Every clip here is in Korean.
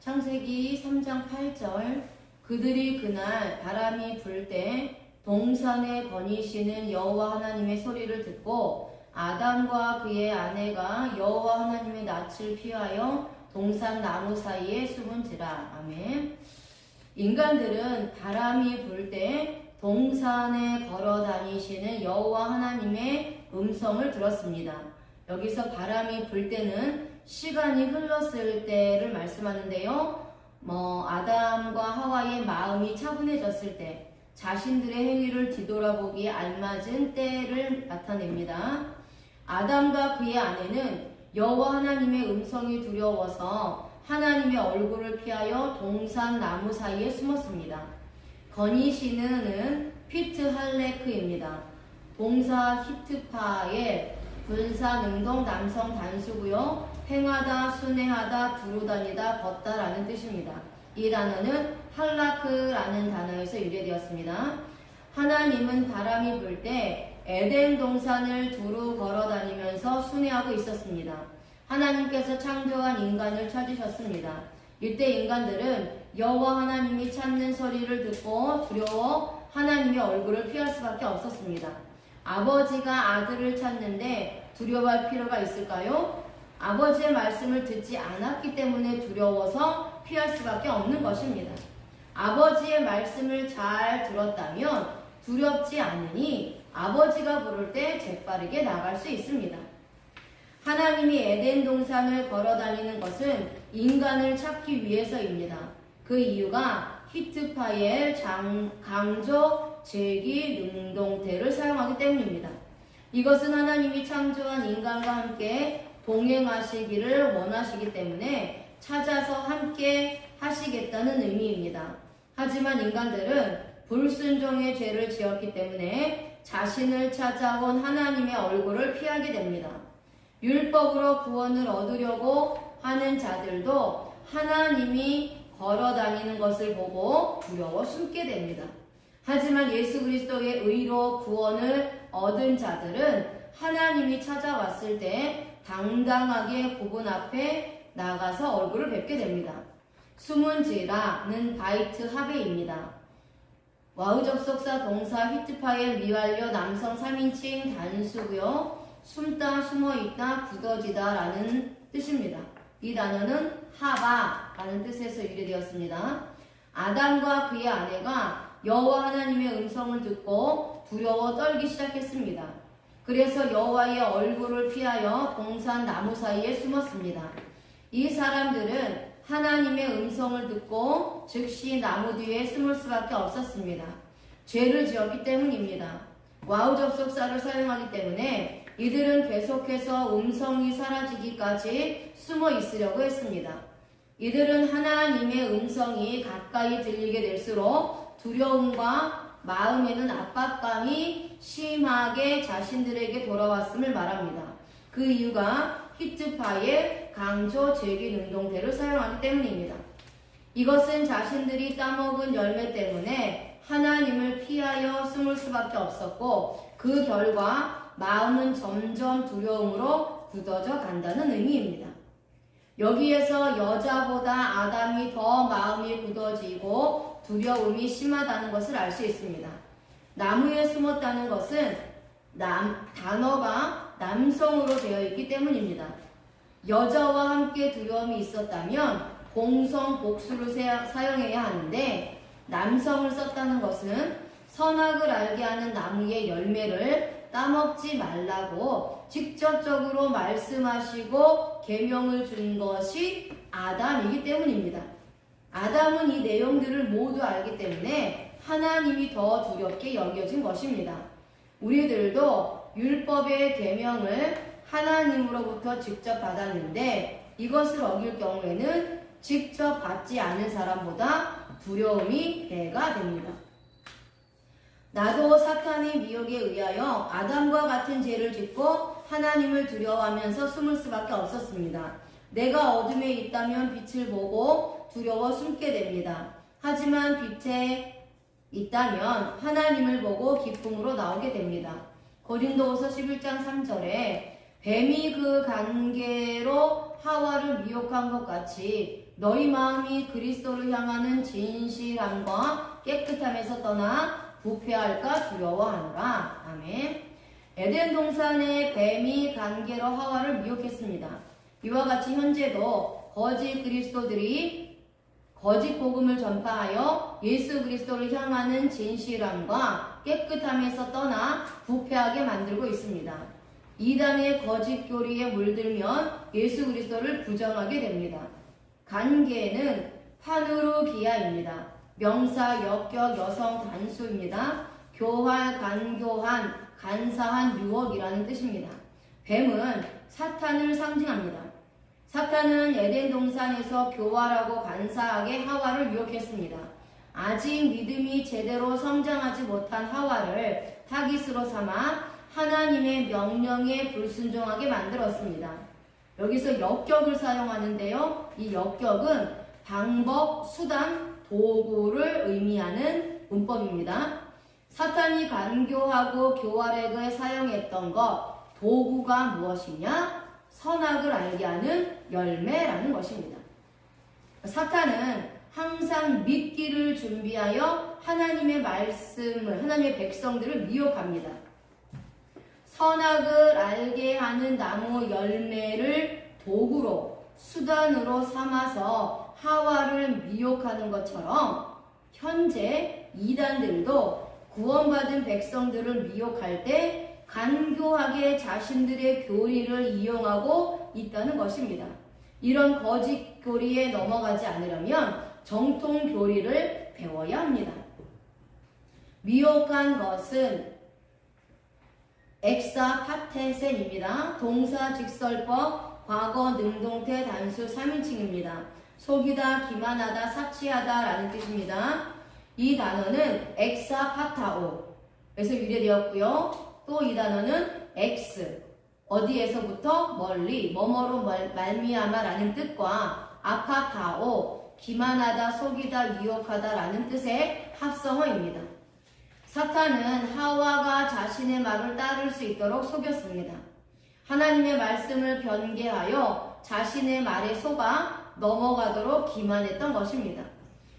창세기 3장 8절 그들이 그날 바람이 불 때 동산에 거니시는 여호와 하나님의 소리를 듣고 아담과 그의 아내가 여호와 하나님의 낯을 피하여 동산 나무 사이에 숨은지라. 아멘. 인간들은 바람이 불 때 동산에 걸어 다니시는 여호와 하나님의 음성을 들었습니다. 여기서 바람이 불 때는 시간이 흘렀을 때를 말씀하는데요. 아담과 하와의 마음이 차분해졌을 때, 자신들의 행위를 뒤돌아보기에 알맞은 때를 나타냅니다. 아담과 그의 아내는 여호와 하나님의 음성이 두려워서 하나님의 얼굴을 피하여 동산 나무 사이에 숨었습니다. 거니시는 피트할레크입니다. 동사 히트파의 분사능동 남성 단수고요. 행하다, 순회하다, 두루다니다, 걷다라는 뜻입니다. 이 단어는 할라크라는 단어에서 유래되었습니다. 하나님은 바람이 불 때 에덴 동산을 두루 걸어 다니면서 순회하고 있었습니다. 하나님께서 창조한 인간을 찾으셨습니다. 이때 인간들은 여호와 하나님이 찾는 소리를 듣고 두려워 하나님의 얼굴을 피할 수밖에 없었습니다. 아버지가 아들을 찾는데 두려워할 필요가 있을까요? 아버지의 말씀을 듣지 않았기 때문에 두려워서 피할 수밖에 없는 것입니다. 아버지의 말씀을 잘 들었다면 두렵지 않으니 아버지가 부를 때 재빠르게 나갈 수 있습니다. 하나님이 에덴 동산을 걸어 다니는 것은 인간을 찾기 위해서입니다. 그 이유가 히트파엘 강조 제기 능동태를 사용하기 때문입니다. 이것은 하나님이 창조한 인간과 함께 동행하시기를 원하시기 때문에 찾아서 함께 하시겠다는 의미입니다. 하지만 인간들은 불순종의 죄를 지었기 때문에 자신을 찾아온 하나님의 얼굴을 피하게 됩니다. 율법으로 구원을 얻으려고 하는 자들도 하나님이 걸어 다니는 것을 보고 두려워 숨게 됩니다. 하지만 예수 그리스도의 의로 구원을 얻은 자들은 하나님이 찾아왔을 때 당당하게 그분 앞에 나가서 얼굴을 뵙게 됩니다. 숨은지라는 바이트 합의입니다. 와우 접속사 동사 히트파엘 미완료 남성 3인칭 단수고요. 숨다, 숨어있다, 굳어지다 라는 뜻입니다. 이 단어는 하바라는 뜻에서 유래되었습니다. 아담과 그의 아내가 여호와 하나님의 음성을 듣고 두려워 떨기 시작했습니다. 그래서 여호와의 얼굴을 피하여 동산 나무 사이에 숨었습니다. 이 사람들은 하나님의 음성을 듣고 즉시 나무 뒤에 숨을 수밖에 없었습니다. 죄를 지었기 때문입니다. 와우 접속사를 사용하기 때문에 이들은 계속해서 음성이 사라지기까지 숨어 있으려고 했습니다. 이들은 하나님의 음성이 가까이 들리게 될수록 두려움과 마음에는 압박감이 심하게 자신들에게 돌아왔음을 말합니다. 그 이유가 히트파의 강조 제기 능동태를 사용하기 때문입니다. 이것은 자신들이 따먹은 열매 때문에 하나님을 피하여 숨을 수밖에 없었고 그 결과 마음은 점점 두려움으로 굳어져 간다는 의미입니다. 여기에서 여자보다 아담이 더 마음이 굳어지고 두려움이 심하다는 것을 알 수 있습니다. 나무에 숨었다는 것은 단어가 남성으로 되어 있기 때문입니다. 여자와 함께 두려움이 있었다면 공성 복수를 사용해야 하는데 남성을 썼다는 것은 선악을 알게 하는 나무의 열매를 따먹지 말라고 직접적으로 말씀하시고 계명을 준 것이 아담이기 때문입니다. 아담은 이 내용들을 모두 알기 때문에 하나님이 더 두렵게 여겨진 것입니다. 우리들도 율법의 계명을 하나님으로부터 직접 받았는데 이것을 어길 경우에는 직접 받지 않은 사람보다 두려움이 배가 됩니다. 나도 사탄의 미혹에 의하여 아담과 같은 죄를 짓고 하나님을 두려워하면서 숨을 수밖에 없었습니다. 내가 어둠에 있다면 빛을 보고 두려워 숨게 됩니다. 하지만 빛에 있다면 하나님을 보고 기쁨으로 나오게 됩니다. 고린도후서 11장 3절에 뱀이 그 관계로 하와를 미혹한 것 같이 너희 마음이 그리스도를 향하는 진실함과 깨끗함에서 떠나 부패할까 두려워하노라. 아멘. 에덴 동산의 뱀이 관계로 하와를 미혹했습니다. 이와 같이 현재도 거짓 그리스도들이 거짓 복음을 전파하여 예수 그리스도를 향하는 진실함과 깨끗함에서 떠나 부패하게 만들고 있습니다. 이단의 거짓 교리에 물들면 예수 그리스도를 부정하게 됩니다. 관계는 파누르기아입니다. 명사, 역격, 여성 단수입니다. 교활, 간교한, 간사한, 유혹이라는 뜻입니다. 뱀은 사탄을 상징합니다. 사탄은 에덴 동산에서 교활하고 간사하게 하와를 유혹했습니다. 아직 믿음이 제대로 성장하지 못한 하와를 타깃으로 삼아 하나님의 명령에 불순종하게 만들었습니다. 여기서 역격을 사용하는데요. 이 역격은 방법, 수단, 도구를 의미하는 문법입니다. 사탄이 간교하고 교활하게 사용했던 것, 도구가 무엇이냐? 선악을 알게 하는 열매라는 것입니다. 사탄은 항상 믿기를 준비하여 하나님의 말씀을, 하나님의 백성들을 미혹합니다. 선악을 알게 하는 나무 열매를 도구로, 수단으로 삼아서 하와를 미혹하는 것처럼 현재 이단들도 구원받은 백성들을 미혹할 때 간교하게 자신들의 교리를 이용하고 있다는 것입니다. 이런 거짓 교리에 넘어가지 않으려면 정통 교리를 배워야 합니다. 미혹한 것은 엑사파테센입니다. 동사 직설법, 과거 능동태 단수 3인칭입니다. 속이다, 기만하다, 사치하다 라는 뜻입니다. 이 단어는 엑사파타오 에서 유래되었고요. 또 이 단어는 엑스, 어디에서부터 멀리, 뭐뭐로 말미암아 라는 뜻과 아파타오, 기만하다, 속이다, 유혹하다 라는 뜻의 합성어입니다. 사탄은 하와가 자신의 말을 따를 수 있도록 속였습니다. 하나님의 말씀을 변개하여 자신의 말에 속아 넘어가도록 기만했던 것입니다.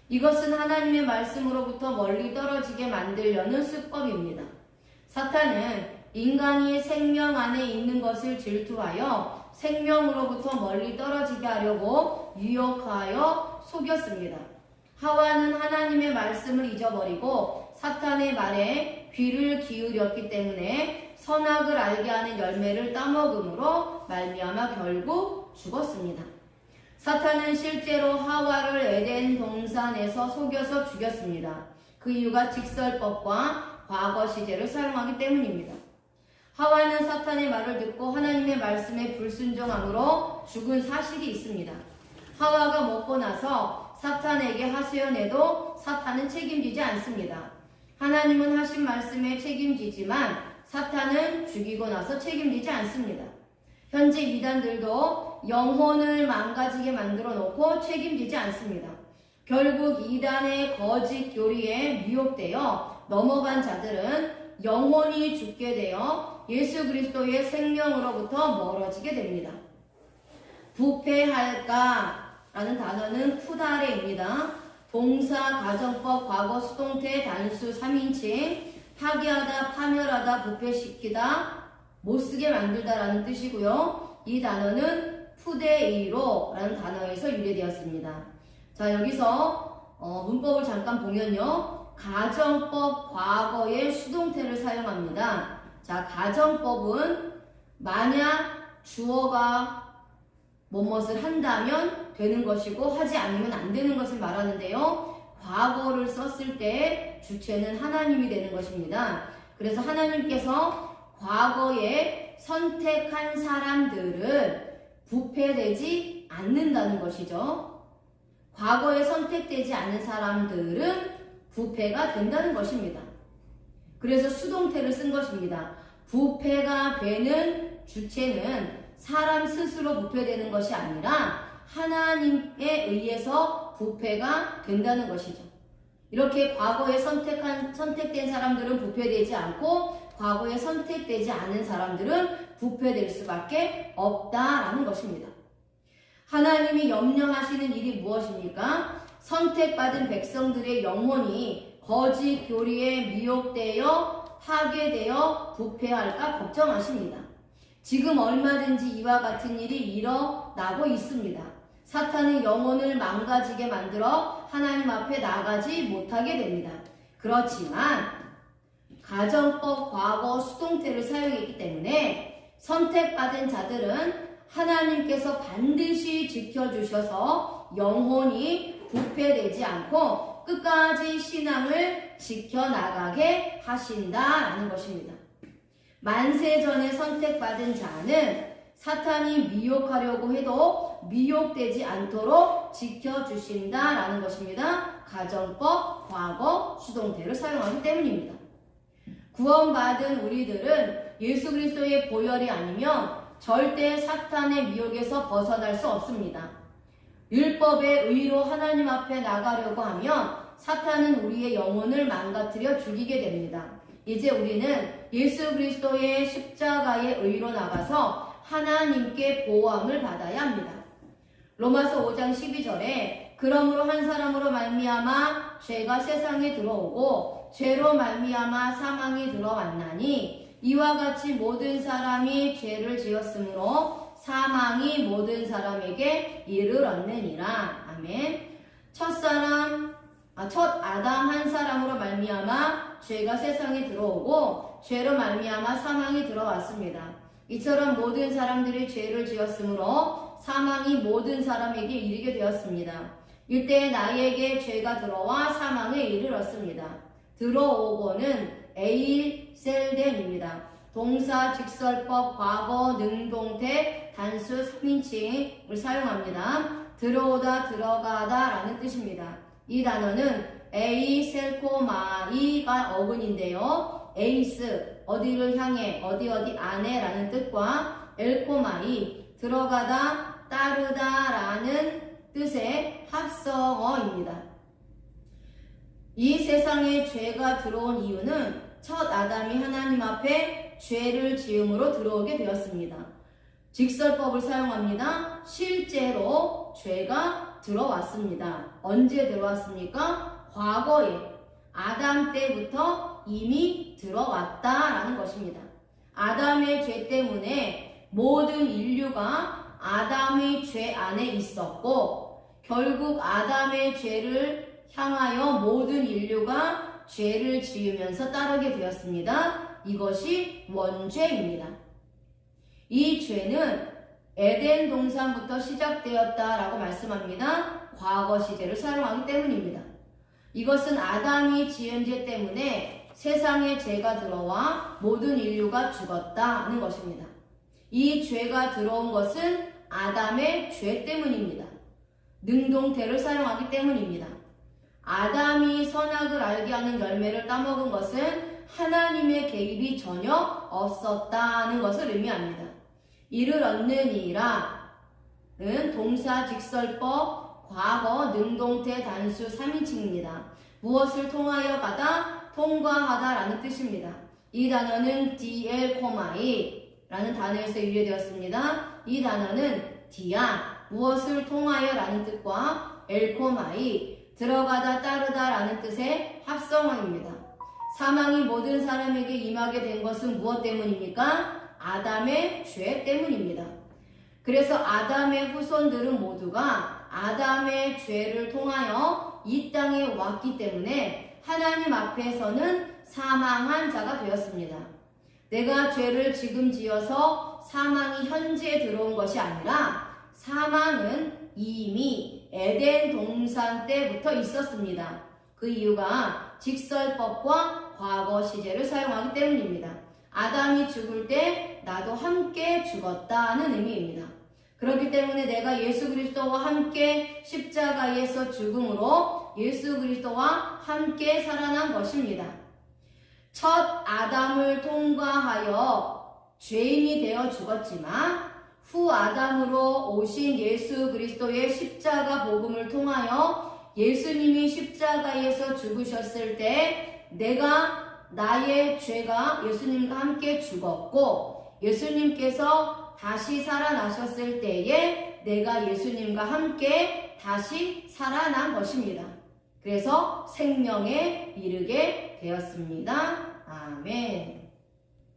이것은 하나님의 말씀으로부터 멀리 떨어지게 만들려는 수법입니다. 사탄은 인간이 생명 안에 있는 것을 질투하여 생명으로부터 멀리 떨어지게 하려고 유혹하여 속였습니다. 하와는 하나님의 말씀을 잊어버리고 사탄의 말에 귀를 기울였기 때문에 선악을 알게 하는 열매를 따먹음으로 말미암아 결국 죽었습니다. 사탄은 실제로 하와를 에덴 동산에서 속여서 죽였습니다. 그 이유가 직설법과 과거 시제를 사용하기 때문입니다. 하와는 사탄의 말을 듣고 하나님의 말씀에 불순종함으로 죽은 사실이 있습니다. 하와가 먹고 나서 사탄에게 하소연해도 사탄은 책임지지 않습니다. 하나님은 하신 말씀에 책임지지만 사탄은 죽이고 나서 책임지지 않습니다. 현재 이단들도 영혼을 망가지게 만들어 놓고 책임지지 않습니다. 결국 이단의 거짓 교리에 미혹되어 넘어간 자들은 영혼이 죽게 되어 예수 그리스도의 생명으로부터 멀어지게 됩니다. 부패할까 라는 단어는 쿠다레입니다. 동사, 가정법, 과거, 수동태, 단수, 3인칭, 파괴하다, 파멸하다, 부패시키다, 못쓰게 만들다 라는 뜻이고요. 이 단어는 푸데이로 라는 단어에서 유래되었습니다. 자, 여기서 문법을 잠깐 보면요. 가정법 과거의 수동태를 사용합니다. 자, 가정법은 만약 주어가 무엇을 한다면 되는 것이고 하지 않으면 안 되는 것을 말하는데요. 과거를 썼을 때 주체는 하나님이 되는 것입니다. 그래서 하나님께서 과거에 선택한 사람들은 부패되지 않는다는 것이죠. 과거에 선택되지 않은 사람들은 부패가 된다는 것입니다. 그래서 수동태를 쓴 것입니다. 부패가 되는 주체는 사람 스스로 부패되는 것이 아니라 하나님에 의해서 부패가 된다는 것이죠. 이렇게 과거에 선택된 사람들은 부패되지 않고 과거에 선택되지 않은 사람들은 부패될 수밖에 없다라는 것입니다. 하나님이 염려하시는 일이 무엇입니까? 선택받은 백성들의 영혼이 거짓 교리에 미혹되어 파괴되어 부패할까 걱정하십니다. 지금 얼마든지 이와 같은 일이 일어나고 있습니다. 사탄은 영혼을 망가지게 만들어 하나님 앞에 나가지 못하게 됩니다. 그렇지만 가정법, 과거, 수동태를 사용했기 때문에 선택받은 자들은 하나님께서 반드시 지켜주셔서 영혼이 부패되지 않고 끝까지 신앙을 지켜나가게 하신다라는 것입니다. 만세전에 선택받은 자는 사탄이 미혹하려고 해도 미혹되지 않도록 지켜주신다라는 것입니다. 가정법, 과거, 수동태를 사용하기 때문입니다. 구원받은 우리들은 예수 그리스도의 보혈이 아니면 절대 사탄의 미혹에서 벗어날 수 없습니다. 율법의 의로 하나님 앞에 나가려고 하면 사탄은 우리의 영혼을 망가뜨려 죽이게 됩니다. 이제 우리는 예수 그리스도의 십자가의 의로 나가서 하나님께 보호함을 받아야 합니다. 로마서 5장 12절에 그러므로 한 사람으로 말미암아 죄가 세상에 들어오고 죄로 말미암아 사망이 들어왔나니 이와 같이 모든 사람이 죄를 지었으므로 사망이 모든 사람에게 이르렀느니라. 아멘. 첫 아담 한 사람으로 말미암아 죄가 세상에 들어오고 죄로 말미암아 사망이 들어왔습니다. 이처럼 모든 사람들이 죄를 지었으므로 사망이 모든 사람에게 이르게 되었습니다. 이때 나에게 죄가 들어와 사망에 이르렀습니다. 들어오고는 에일셀뎀입니다. 동사, 직설법, 과거, 능동태, 단수, 3인칭을 사용합니다. 들어오다, 들어가다 라는 뜻입니다. 이 단어는 에이셀코마이가 어근인데요. 에이스, 어디를 향해, 어디 안에 라는 뜻과 엘코마이, 들어가다, 따르다 라는 뜻의 합성어입니다. 이 세상에 죄가 들어온 이유는 첫 아담이 하나님 앞에 죄를 지음으로 들어오게 되었습니다. 직설법을 사용합니다. 실제로 죄가 들어왔습니다. 언제 들어왔습니까? 과거에 아담 때부터 이미 들어왔다라는 것입니다. 아담의 죄 때문에 모든 인류가 아담의 죄 안에 있었고 결국 아담의 죄를 향하여 모든 인류가 죄를 지으면서 따르게 되었습니다. 이것이 원죄입니다. 이 죄는 에덴 동산부터 시작되었다라고 말씀합니다. 과거 시제를 사용하기 때문입니다. 이것은 아담이 지은 죄 때문에 세상에 죄가 들어와 모든 인류가 죽었다는 것입니다. 이 죄가 들어온 것은 아담의 죄 때문입니다. 능동태를 사용하기 때문입니다. 아담이 선악을 알게 하는 열매를 따먹은 것은 하나님의 개입이 전혀 없었다는 것을 의미합니다. 이를 얻느니라는 동사, 직설법, 과거, 능동태, 단수, 3인칭입니다. 무엇을 통하여 가다, 통과하다 라는 뜻입니다. 이 단어는 디엘코마이 라는 단어에서 유래되었습니다. 이 단어는 디아, 무엇을 통하여 라는 뜻과 엘코마이, 들어가다, 따르다 라는 뜻의 합성어입니다. 사망이 모든 사람에게 임하게 된 것은 무엇 때문입니까? 아담의 죄 때문입니다. 그래서 아담의 후손들은 모두가 아담의 죄를 통하여 이 땅에 왔기 때문에 하나님 앞에서는 사망한 자가 되었습니다. 내가 죄를 지금 지어서 사망이 현재 들어온 것이 아니라 사망은 이미 에덴 동산 때부터 있었습니다. 그 이유가 직설법과 과거 시제를 사용하기 때문입니다. 아담이 죽을 때 나도 함께 죽었다는 의미입니다. 그렇기 때문에 내가 예수 그리스도와 함께 십자가에서 죽음으로 예수 그리스도와 함께 살아난 것입니다. 첫 아담을 통과하여 죄인이 되어 죽었지만 후 아담으로 오신 예수 그리스도의 십자가 복음을 통하여 예수님이 십자가에서 죽으셨을 때 내가 나의 죄가 예수님과 함께 죽었고 예수님께서 다시 살아나셨을 때에 내가 예수님과 함께 다시 살아난 것입니다. 그래서 생명에 이르게 되었습니다. 아멘.